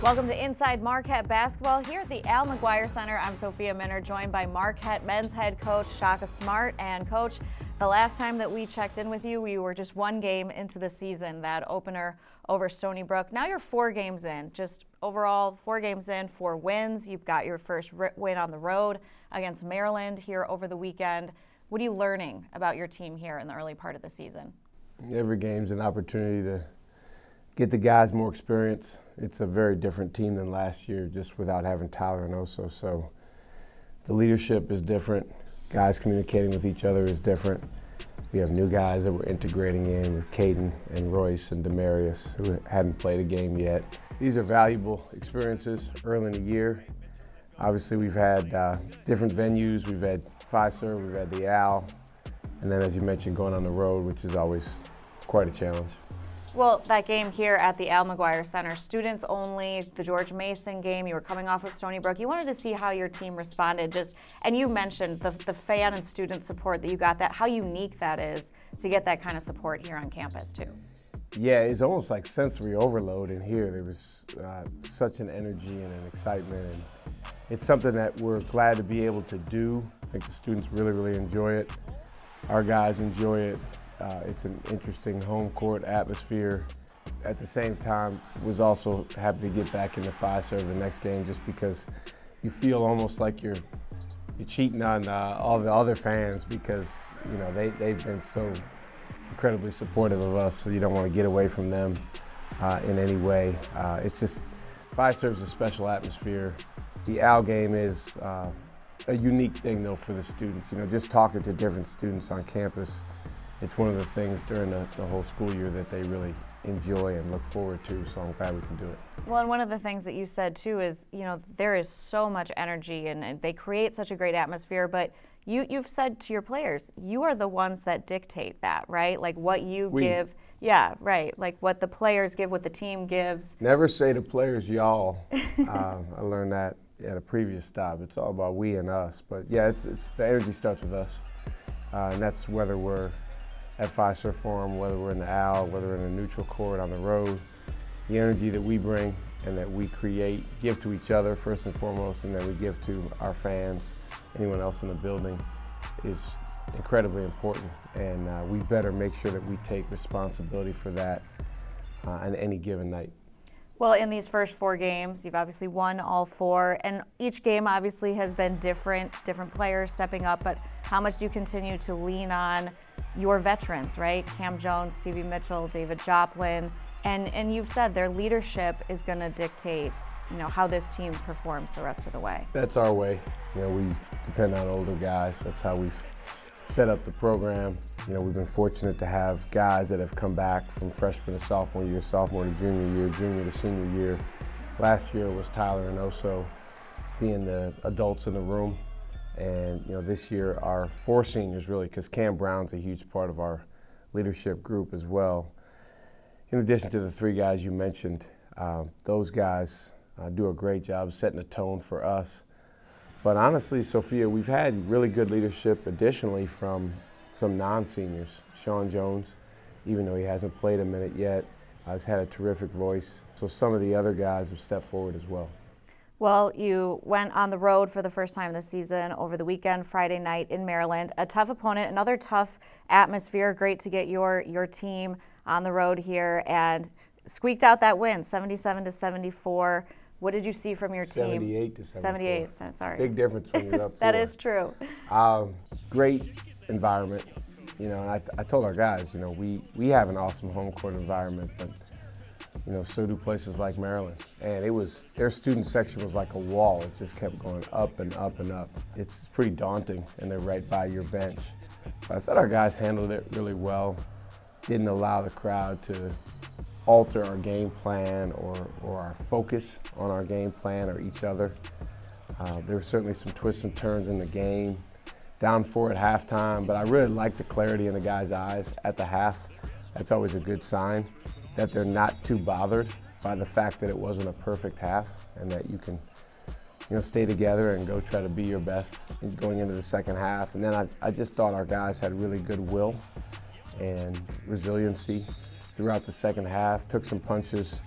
Welcome to Inside Marquette Basketball here at the Al McGuire Center. I'm Sophia Minnaert, joined by Marquette men's head coach Shaka. And Coach, the last time that we checked in with you, we were just one game into the season, that opener over Stony Brook. Now you're 4 games in, just overall 4 games in, 4 wins. You've got your first win on the road against Maryland here over the weekend. What are you learning about your team here in the early part of the season? Every game's an opportunity to get the guys more experience. It's a very different team than last year, just without having Tyler and Oso. So the leadership is different. Guys communicating with each other is different. We have new guys that we're integrating in with Caden and Royce and Demarius, who hadn't played a game yet. These are valuable experiences early in the year. Obviously, we've had different venues. We've had Fiserv, we've had the Al, and then, as you mentioned, going on the road, which is always quite a challenge. Well, that game here at the Al McGuire Center, students only, the George Mason game, you were coming off of Stony Brook. You wanted to see how your team responded, and you mentioned the fan and student support that you got, how unique that is to get that kind of support here on campus too. Yeah, it's almost like sensory overload in here. There was such an energy and an excitement, and it's something that we're glad to be able to do. I think the students really, really enjoy it. Our guys enjoy it. It's an interesting home court atmosphere. At the same time, was also happy to get back into Fiserv the next game, just because you feel almost like you're cheating on all the other fans, because they've been so incredibly supportive of us. So you don't want to get away from them in any way. It's just Fiserv's a special atmosphere. The Al game is a unique thing though for the students. Just talking to different students on campus. It's one of the things during the whole school year that they really enjoy and look forward to, so I'm glad we can do it. Well, and one of the things that you said too is, there is so much energy and they create such a great atmosphere, but you've said to your players, you are the ones that dictate that, right? Like what you give, yeah, right, like what the players give, what the team gives. Never say to players, y'all. I learned that at a previous stop. It's all about we and us, but yeah, it's the energy starts with us, and that's whether we're at Fiserv Forum, whether we're in the Al, whether we're in a neutral court on the road. The energy that we bring and that we create, give to each other first and foremost, and that we give to our fans, anyone else in the building, is incredibly important. And we better make sure that we take responsibility for that on any given night. Well, in these first 4 games, you've obviously won all 4, and each game obviously has been different players stepping up, but how much do you continue to lean on your veterans, right? Cam Jones, Stevie Mitchell, David Joplin, and you've said their leadership is going to dictate, how this team performs the rest of the way. That's our way. We depend on older guys. That's how we've set up the program. We've been fortunate to have guys that have come back from freshman to sophomore year, sophomore to junior year, junior to senior year. Last year was Tyler and Oso being the adults in the room. And this year our 4 seniors, really, because Cam Brown's a huge part of our leadership group as well. In addition to the 3 guys you mentioned, those guys do a great job setting a tone for us. But honestly, Sophia, we've had really good leadership additionally from some non-seniors. Sean Jones, even though he hasn't played a minute yet, has had a terrific voice. So some of the other guys have stepped forward as well. Well, you went on the road for the first time this season over the weekend, Friday night in Maryland. A tough opponent, another tough atmosphere. Great to get your team on the road here and squeaked out that win, 77-74. What did you see from your team? 78-74. 78, sorry. Big difference when you're up 4. That is true. Great environment. And I told our guys, we have an awesome home court environment, but so do places like Maryland. And their student section was like a wall. It just kept going up and up and up. It's pretty daunting, and they're right by your bench. But I thought our guys handled it really well. Didn't allow the crowd to alter our game plan or our focus on our game plan or each other. There were certainly some twists and turns in the game. Down 4 at halftime, but I really liked the clarity in the guys' eyes at the half. That's always a good sign, that they're not too bothered by the fact that it wasn't a perfect half, and that you can stay together and go try to be your best going into the second half. And then I just thought our guys had really good will and resiliency throughout the second half, took some punches,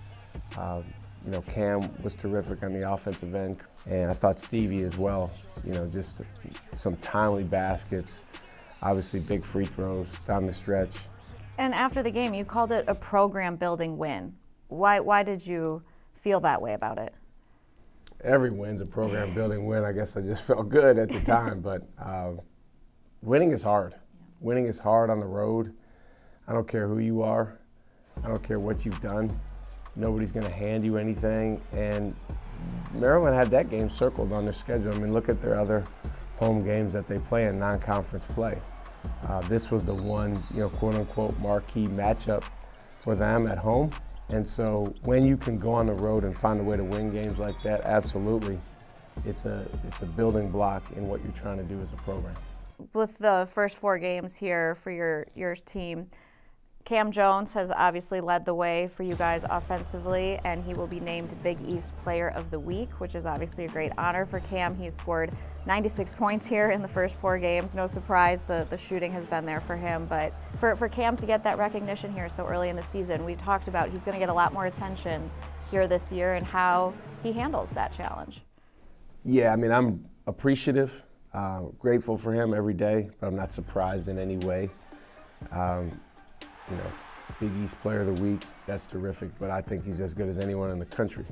You know, Cam was terrific on the offensive end, and I thought Stevie as well. You know, just some timely baskets, obviously big free throws down the stretch. And after the game, you called it a program-building win. Why did you feel that way about it? Every win's a program-building win. I guess I just felt good at the time, but winning is hard. Winning is hard on the road. I don't care who you are. I don't care what you've done. Nobody's going to hand you anything. And Maryland had that game circled on their schedule. I mean, look at their other home games that they play in non-conference play. This was the one, you know, quote-unquote marquee matchup for them at home. And so when you can go on the road and find a way to win games like that, absolutely, it's a building block in what you're trying to do as a program. With the first 4 games here for your team, Cam Jones has obviously led the way for you guys offensively, and he will be named Big East Player of the Week, which is obviously a great honor for Cam. He's scored 96 points here in the first 4 games. No surprise, the shooting has been there for him. But for Cam to get that recognition here so early in the season, we talked about he's going to get a lot more attention here this year and how he handles that challenge. Yeah, I mean, I'm appreciative, grateful for him every day, but I'm not surprised in any way. You know, Big East Player of the Week, that's terrific, but I think he's as good as anyone in the country.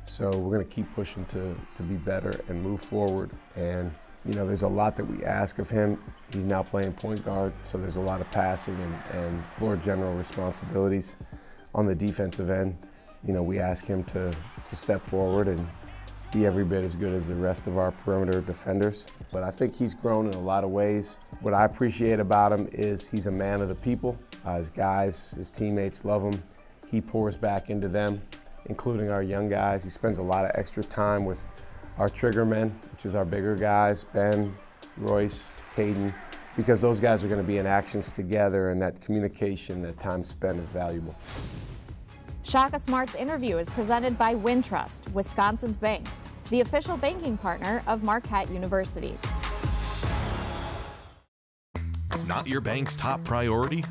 So we're going to keep pushing to be better and move forward. And, you know, there's a lot that we ask of him. He's now playing point guard, so there's a lot of passing and floor general responsibilities. On the defensive end, you know, we ask him to step forward and be every bit as good as the rest of our perimeter defenders. But I think he's grown in a lot of ways. What I appreciate about him is he's a man of the people. His guys, his teammates love him. He pours back into them, including our young guys. He spends a lot of extra time with our trigger men, which is our bigger guys, Ben, Royce, Caden, because those guys are going to be in actions together, and that communication, that time spent is valuable. Shaka Smart's interview is presented by Wintrust, Wisconsin's bank, the official banking partner of Marquette University. Not your bank's top priority?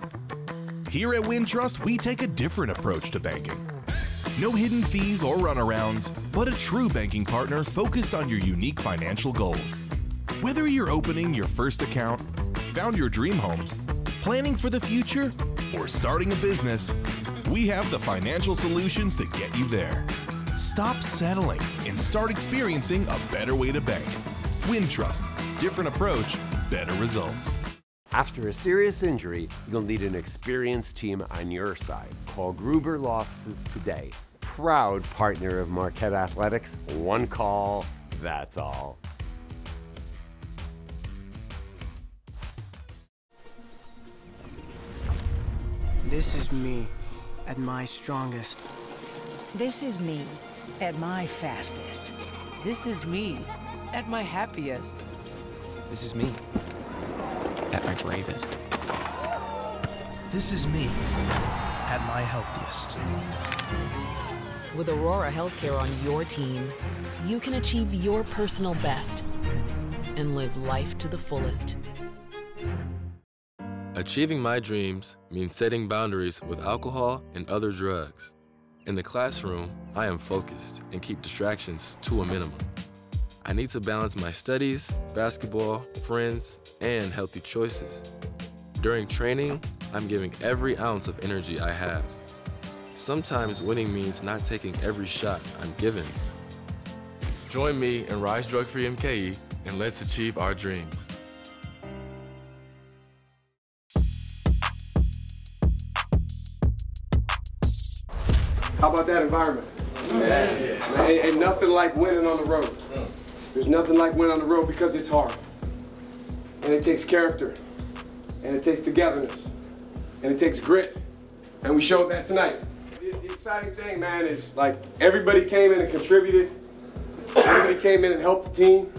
Here at Wintrust, we take a different approach to banking. No hidden fees or runarounds, but a true banking partner focused on your unique financial goals. Whether you're opening your first account, found your dream home, planning for the future, or starting a business, we have the financial solutions to get you there. Stop settling and start experiencing a better way to bank. Wintrust, different approach, better results. After a serious injury, you'll need an experienced team on your side. Call Gruber Law Offices today. Proud partner of Marquette Athletics. One call, that's all. This is me at my strongest. This is me at my fastest. This is me at my happiest. This is me at my bravest. This is me at my healthiest. With Aurora Healthcare on your team, you can achieve your personal best and live life to the fullest. Achieving my dreams means setting boundaries with alcohol and other drugs. In the classroom, I am focused and keep distractions to a minimum. I need to balance my studies, basketball, friends, and healthy choices. During training, I'm giving every ounce of energy I have. Sometimes winning means not taking every shot I'm given. Join me in Rise Drug Free MKE and let's achieve our dreams. How about that environment? Yeah. Ain't nothing like winning on the road. There's nothing like winning on the road because it's hard. And it takes character. And it takes togetherness. And it takes grit. And we showed that tonight. The exciting thing, man, is like everybody came in and contributed. Everybody came in and helped the team.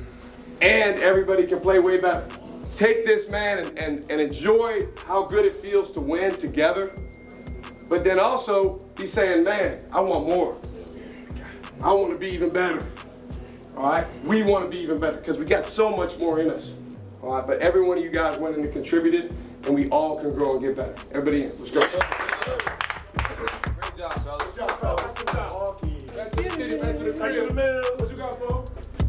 And everybody can play way better. Take this, man, and enjoy how good it feels to win together. But then also, he's saying, man, I want more. I want to be even better. All right? We want to be even better because we got so much more in us. All right? But every one of you guys went in and contributed, and we all can grow and get better. Everybody in. Let's go. Great job, fellas. Good job, fellas. Back to the middle. What you got, fool?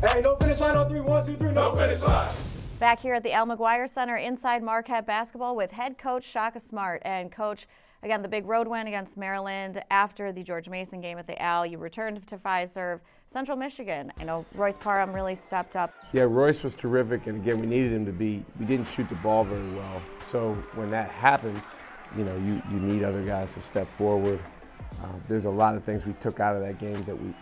Hey, no finish line on 3. 1, 2, 3. No finish line. Back here at the Al McGuire Center inside Marquette basketball with head coach Shaka Smart. And coach, again, the big road win against Maryland after the George Mason game at the Al. You returned to Fiserv. Central Michigan, I know Royce Parham really stepped up. Yeah, Royce was terrific, and again, we needed him to be. We didn't shoot the ball very well. So when that happens, you know, you need other guys to step forward. There's a lot of things we took out of that game that we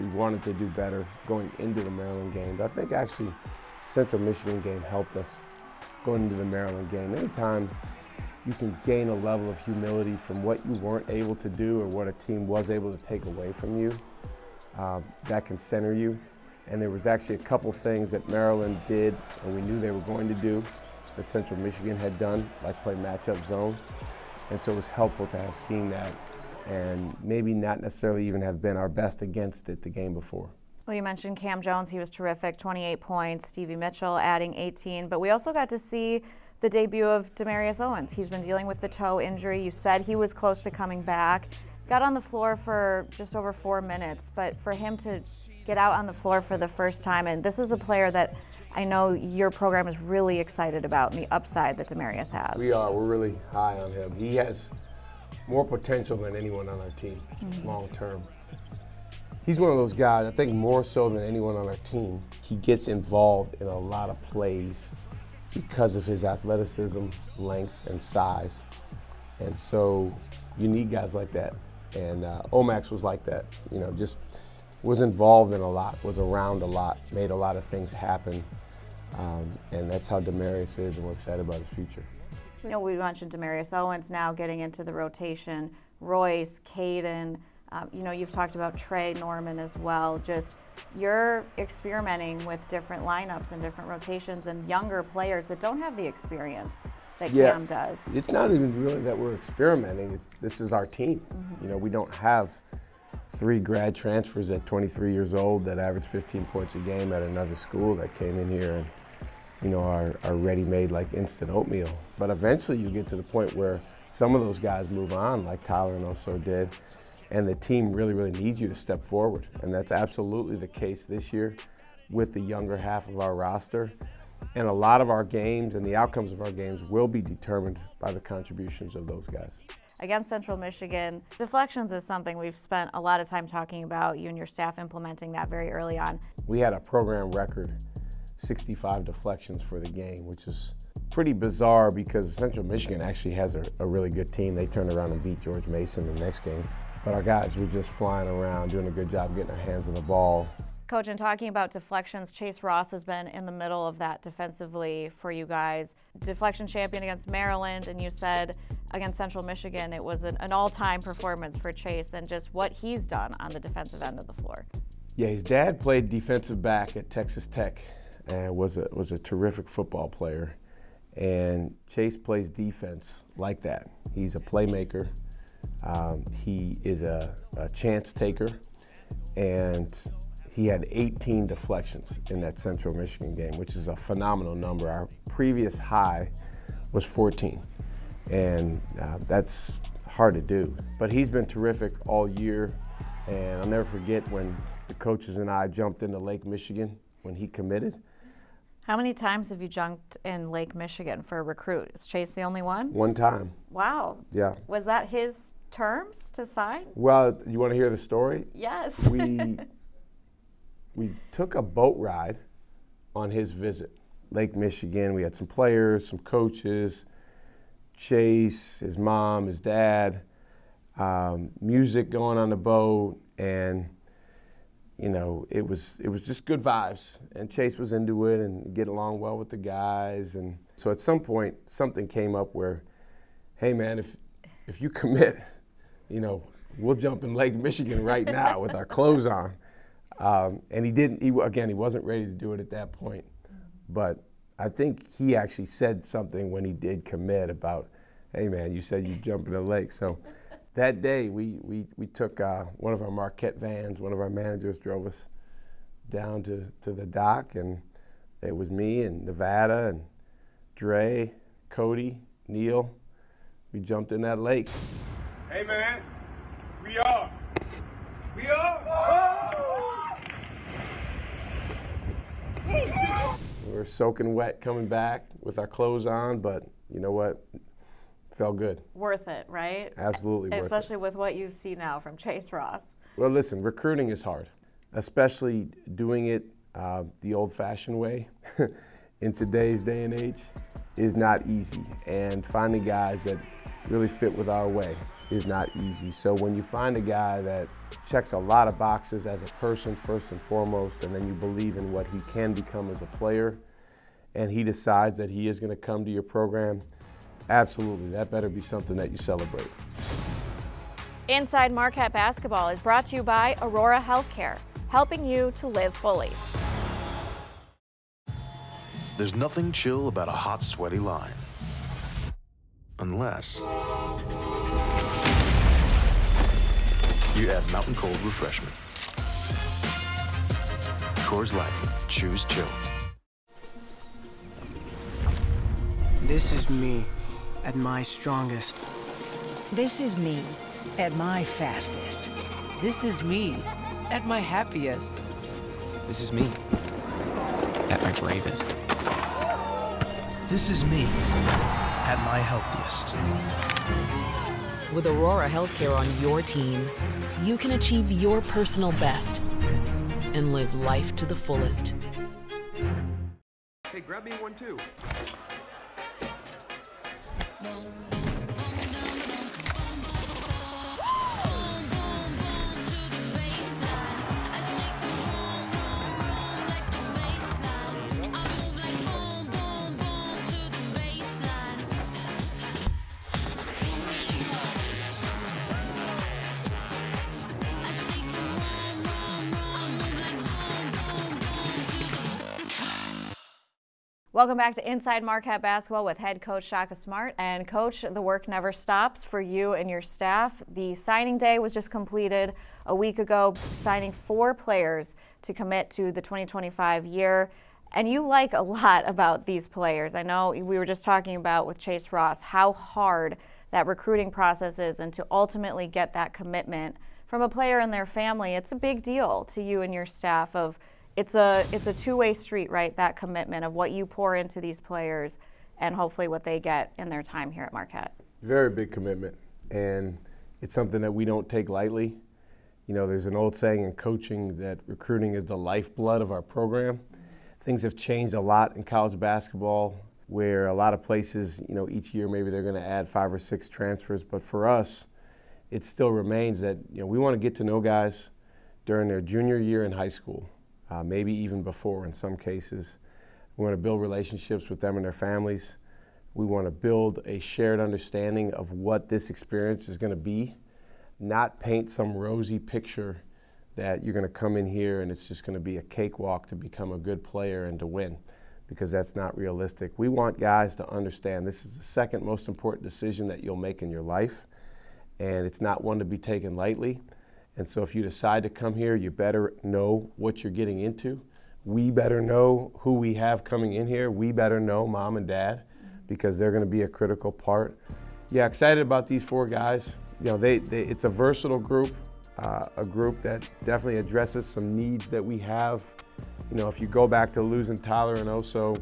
wanted to do better going into the Maryland game. But I think actually Central Michigan game helped us going into the Maryland game. Anytime you can gain a level of humility from what you weren't able to do or what a team was able to take away from you, that can center you. And there was actually a couple things that Maryland did and we knew they were going to do that Central Michigan had done, like play matchup zone. And so it was helpful to have seen that and maybe not necessarily even have been our best against it the game before. Well, you mentioned Cam Jones. He was terrific, 28 points. Stevie Mitchell adding 18. But we also got to see the debut of Demarius Owens. He's been dealing with the toe injury. You said he was close to coming back. Got on the floor for just over 4 minutes. But for him to get out on the floor for the first time, and this is a player that I know your program is really excited about and the upside that Demarius has. We are. We're really high on him. He has more potential than anyone on our team, long term. He's one of those guys, I think more so than anyone on our team, he gets involved in a lot of plays because of his athleticism, length, and size. And so you need guys like that. And Omax was like that, you know, just was involved in a lot, was around a lot, made a lot of things happen. And that's how Demarius is, and we're excited about his future. You know, we mentioned Demarius Owens now getting into the rotation, Royce, Caden, you know, you've talked about Trey Norman as well. Just you're experimenting with different lineups and different rotations and younger players that don't have the experience that Cam does. It's not even really that we're experimenting. This is our team. You know, we don't have 3 grad transfers at 23 years old that average 15 points a game at another school that came in here and, you know, are ready-made like instant oatmeal. But eventually you get to the point where some of those guys move on, like Tyler and Oso did, and the team really, really needs you to step forward. And that's absolutely the case this year with the younger half of our roster. And a lot of our games and the outcomes of our games will be determined by the contributions of those guys. Against Central Michigan, deflections is something we've spent a lot of time talking about, you and your staff implementing that very early on. We had a program record 65 deflections for the game, which is pretty bizarre because Central Michigan actually has a really good team. They turned around and beat George Mason the next game. But our guys were just flying around, doing a good job getting their hands on the ball. Coach, in talking about deflections, Chase Ross has been in the middle of that defensively for you guys. Deflection champion against Maryland, and you said against Central Michigan it was an all-time performance for Chase and just what he's done on the defensive end of the floor. Yeah, his dad played defensive back at Texas Tech and was a terrific football player. And Chase plays defense like that. He's a playmaker. He is a chance taker, and he had 18 deflections in that Central Michigan game, which is a phenomenal number. Our previous high was 14, and that's hard to do. But he's been terrific all year, and I'll never forget when the coaches and I jumped into Lake Michigan when he committed. How many times have you jumped in Lake Michigan for a recruit? Is Chase the only one? One time. Wow. Yeah. Was that his terms to sign? Well, you want to hear the story? Yes. We took a boat ride on his visit. Lake Michigan, we had some players, some coaches, Chase, his mom, his dad, music going on the boat, and you know, it was just good vibes, and Chase was into it and get along well with the guys. And so at some point, something came up where, hey man, if you commit, you know, we'll jump in Lake Michigan right now with our clothes on. And he didn't. He wasn't ready to do it at that point. But I think he actually said something when he did commit about, hey man, you said you'd jump in the lake. So that day, we took one of our Marquette vans. One of our managers drove us down to the dock, and it was me and Nevada and Dre, Cody, Neil. We jumped in that lake. Hey man, we are. We're soaking wet coming back with our clothes on, but you know what? Felt good. Worth it, right? Absolutely worth it. Especially with what you see now from Chase Ross. Well, listen, recruiting is hard, especially doing it the old-fashioned way in today's day and age is not easy. And finding guys that really fit with our way is not easy. So when you find a guy that checks a lot of boxes as a person first and foremost, and then you believe in what he can become as a player, and he decides that he is going to come to your program, absolutely, that better be something that you celebrate. Inside Marquette Basketball is brought to you by Aurora Healthcare, helping you to live fully. There's nothing chill about a hot, sweaty line. Unless you add Mountain Cold Refreshment. Coors Light, choose chill. This is me at my strongest. This is me at my fastest. This is me at my happiest. This is me at my bravest. This is me at my healthiest. With Aurora Healthcare on your team, you can achieve your personal best and live life to the fullest. Hey, grab me one too. Welcome back to Inside Marquette Basketball with head coach Shaka Smart. And coach, the work never stops for you and your staff. The signing day was just completed a week ago, signing 4 players to commit to the 2025 year. And you like a lot about these players. I know we were just talking about with Chase Ross how hard that recruiting process is, and to ultimately get that commitment from a player and their family. It's a big deal to you and your staff of It's a two-way street, right? That commitment of what you pour into these players and hopefully what they get in their time here at Marquette. Very big commitment, and it's something that we don't take lightly. You know, there's an old saying in coaching that recruiting is the lifeblood of our program. Things have changed a lot in college basketball, where a lot of places, you know, each year maybe they're going to add 5 or 6 transfers, but for us, it still remains that, you know, we want to get to know guys during their junior year in high school. Maybe even before in some cases. We want to build relationships with them and their families. We want to build a shared understanding of what this experience is going to be, not paint some rosy picture that you're going to come in here and it's just going to be a cakewalk to become a good player and to win, because that's not realistic. We want guys to understand this is the second most important decision that you'll make in your life, and it's not one to be taken lightly. And so if you decide to come here, you better know what you're getting into. We better know who we have coming in here. We better know mom and dad, because they're going to be a critical part. Yeah, excited about these 4 guys. You know, it's a versatile group, a group that definitely addresses some needs that we have. You know, if you go back to losing Tyler and Oso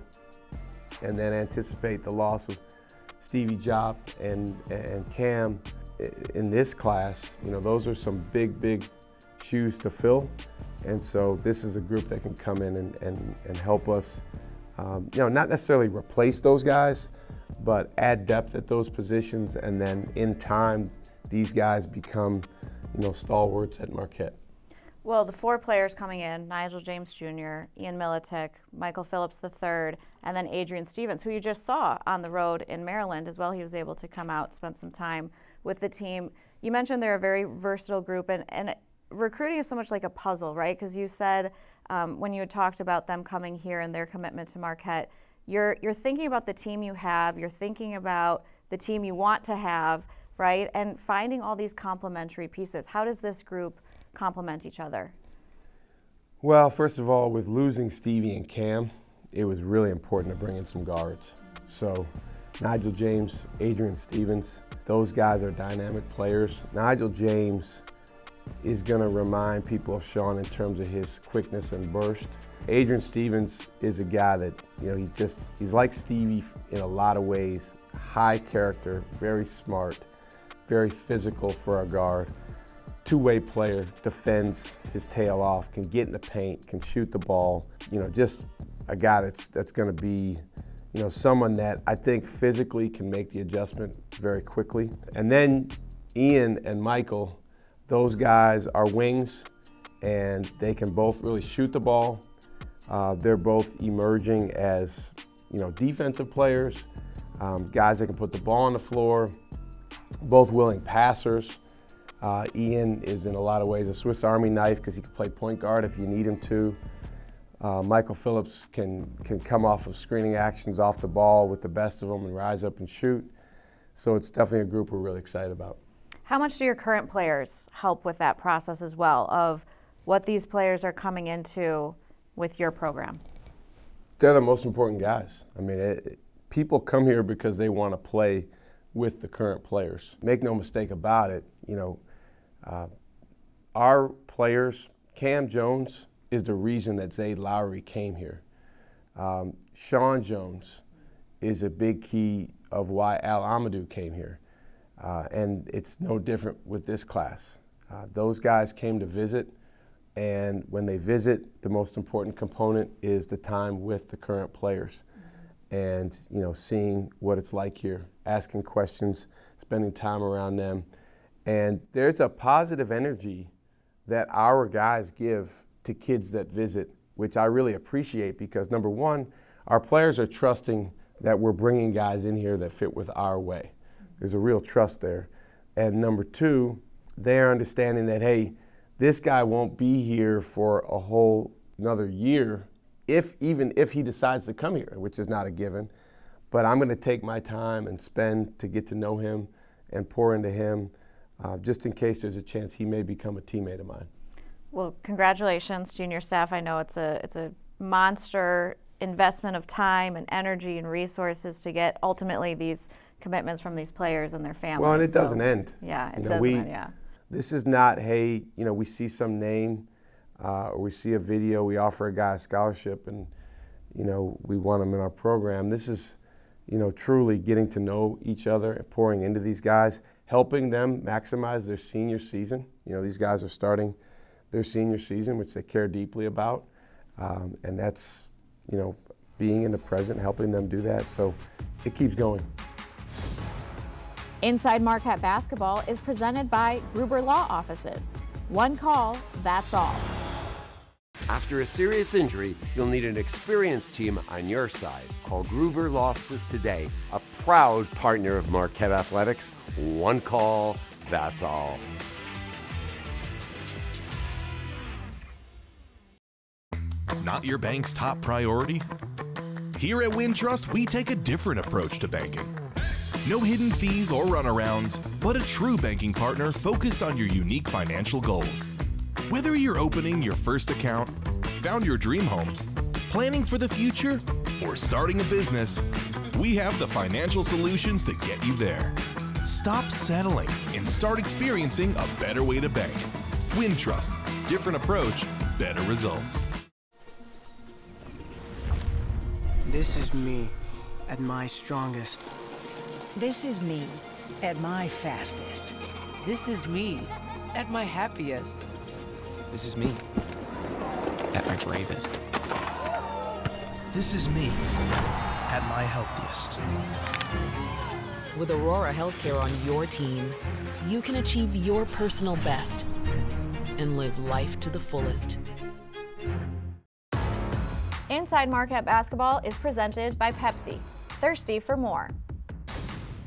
and then anticipate the loss of Stevie Job and Cam, in this class, you know, those are some big shoes to fill. And so this is a group that can come in and help us, you know, not necessarily replace those guys, but add depth at those positions. And then in time, these guys become, you know, stalwarts at Marquette. Well, the 4 players coming in, Nigel James Jr., Ian Minnaert, Michael Phillips III, and then Adrian Stevens, who you just saw on the road in Maryland as well. He was able to come out, spend some time with the team. You mentioned they're a very versatile group, and recruiting is so much like a puzzle, right? Because you said when you had talked about them coming here and their commitment to Marquette, you're thinking about the team you have, you're thinking about the team you want to have, right? And finding all these complementary pieces. How does this group complement each other? Well, first of all, with losing Stevie and Cam, it was really important to bring in some guards. So Nigel James, Adrian Stevens, those guys are dynamic players. Nigel James is going to remind people of Sean in terms of his quickness and burst. Adrian Stevens is a guy that, he's like Stevie in a lot of ways. High character, very smart, very physical for a guard. Two-way player, defends his tail off, can get in the paint, can shoot the ball. Just a guy that's going to be, someone that I think physically can make the adjustment very quickly. And then Ian and Michael, those guys are wings, and they can both really shoot the ball. They're both emerging as, defensive players, guys that can put the ball on the floor, both willing passers. Ian is in a lot of ways a Swiss Army knife because he can play point guard if you need him to. Michael Phillips can come off of screening actions off the ball with the best of them and rise up and shoot. So it's definitely a group we're really excited about. How much do your current players help with that process as well, of what these players are coming into with your program? They're the most important guys. People come here because they want to play with the current players. Make no mistake about it, our players, Cam Jones is the reason that Zayd Lowry came here. Sean Jones is a big key of why Al Amadou came here. And it's no different with this class. Those guys came to visit, and when they visit, the most important component is the time with the current players. And seeing what it's like here, asking questions, spending time around them. And there's a positive energy that our guys give to kids that visit, which I really appreciate because, number one, our players are trusting that we're bringing guys in here that fit with our way. There's a real trust there. And number two, they're understanding that, hey, this guy won't be here for a whole another year, even if he decides to come here, which is not a given. But I'm going to take my time and spend to get to know him and pour into him, just in case there's a chance he may become a teammate of mine. Well, congratulations, junior staff. I know it's a monster investment of time and energy and resources to get ultimately these commitments from these players and their families. Well, and it doesn't end. Yeah, it doesn't end, yeah. This is not, hey, we see some name or we see a video, we offer a guy a scholarship and, we want him in our program. This is, truly getting to know each other and pouring into these guys, helping them maximize their senior season. These guys are starting their senior season, which they care deeply about. And that's, being in the present, helping them do that. So it keeps going. Inside Marquette Basketball is presented by Gruber Law Offices. One call, that's all. After a serious injury, you'll need an experienced team on your side. Call Gruber Law Offices today, a proud partner of Marquette Athletics. One call, that's all. Not your bank's top priority? Here at Wintrust, we take a different approach to banking. No hidden fees or runarounds, but a true banking partner focused on your unique financial goals. Whether you're opening your first account, found your dream home, planning for the future, or starting a business, we have the financial solutions to get you there. Stop settling and start experiencing a better way to bank. Wintrust, different approach, better results. This is me at my strongest. This is me at my fastest. This is me at my happiest. This is me at my bravest. This is me at my healthiest. With Aurora Healthcare on your team, you can achieve your personal best and live life to the fullest. Inside Marquette Basketball is presented by Pepsi. Thirsty for more.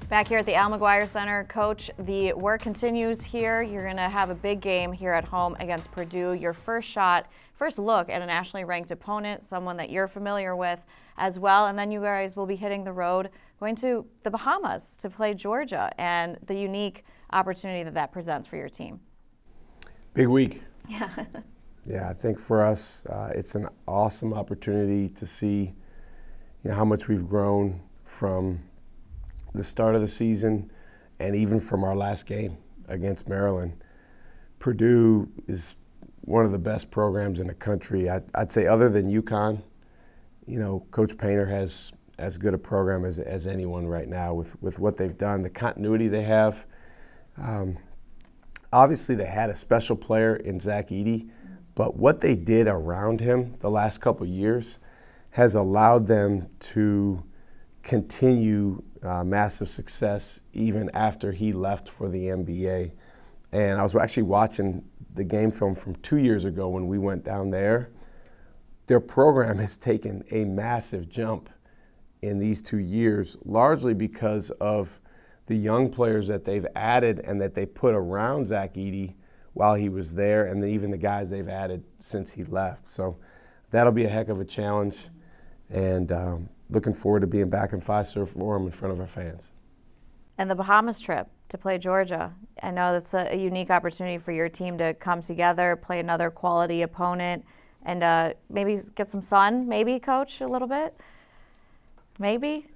Back here at the Al McGuire Center, Coach, the work continues here. You're going to have a big game here at home against Purdue. Your first look at a nationally ranked opponent, someone that you're familiar with as well. And then you guys will be hitting the road, going to the Bahamas to play Georgia, and the unique opportunity that presents for your team. Big week. Yeah. Yeah, I think for us, it's an awesome opportunity to see, how much we've grown from the start of the season and even from our last game against Maryland. Purdue is one of the best programs in the country. I'd say other than UConn, you know, Coach Painter has as good a program as anyone right now with what they've done, the continuity they have. Obviously, they had a special player in Zach Edey, but what they did around him the last couple of years has allowed them to continue massive success even after he left for the NBA. And I was actually watching the game film from 2 years ago when we went down there. Their program has taken a massive jump in these 2 years, largely because of the young players that they've added and that they put around Zach Edey while he was there, and then even the guys they've added since he left. So that'll be a heck of a challenge, and looking forward to being back in Fiserv Forum in front of our fans. And the Bahamas trip to play Georgia, I know that's a unique opportunity for your team to come together, play another quality opponent, and maybe get some sun, maybe, Coach, a little bit? Maybe?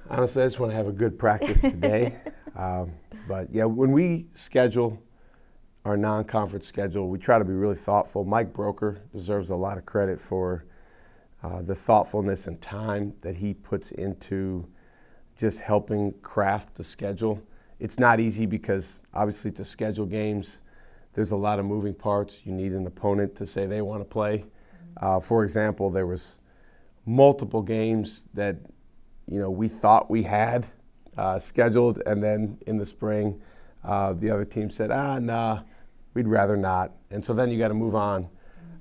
Honestly, I just want to have a good practice today. But yeah, when we schedule our non-conference schedule, we try to be really thoughtful. Mike Broker deserves a lot of credit for the thoughtfulness and time that he puts into just helping craft the schedule. It's not easy because obviously to schedule games, there's a lot of moving parts. You need an opponent to say they want to play. For example, there was multiple games that we thought we had scheduled, and then in the spring, the other team said, nah, we'd rather not. And so then you got to move on.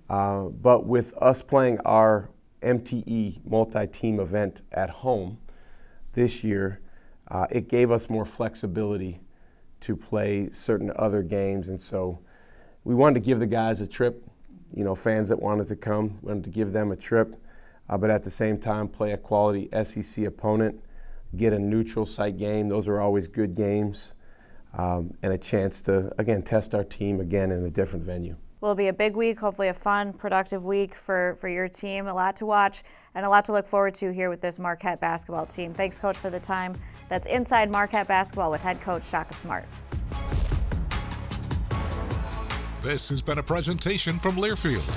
But with us playing our MTE multi-team event at home this year, it gave us more flexibility to play certain other games. And so we wanted to give the guys a trip, fans that wanted to come, wanted to give them a trip. But at the same time, play a quality SEC opponent, get a neutral site game. Those are always good games, and a chance to, again, test our team again in a different venue. Will it be a big week, hopefully a fun, productive week for your team, a lot to watch and a lot to look forward to here with this Marquette basketball team. Thanks, Coach, for the time. That's Inside Marquette Basketball with head coach Shaka Smart. This has been a presentation from Learfield.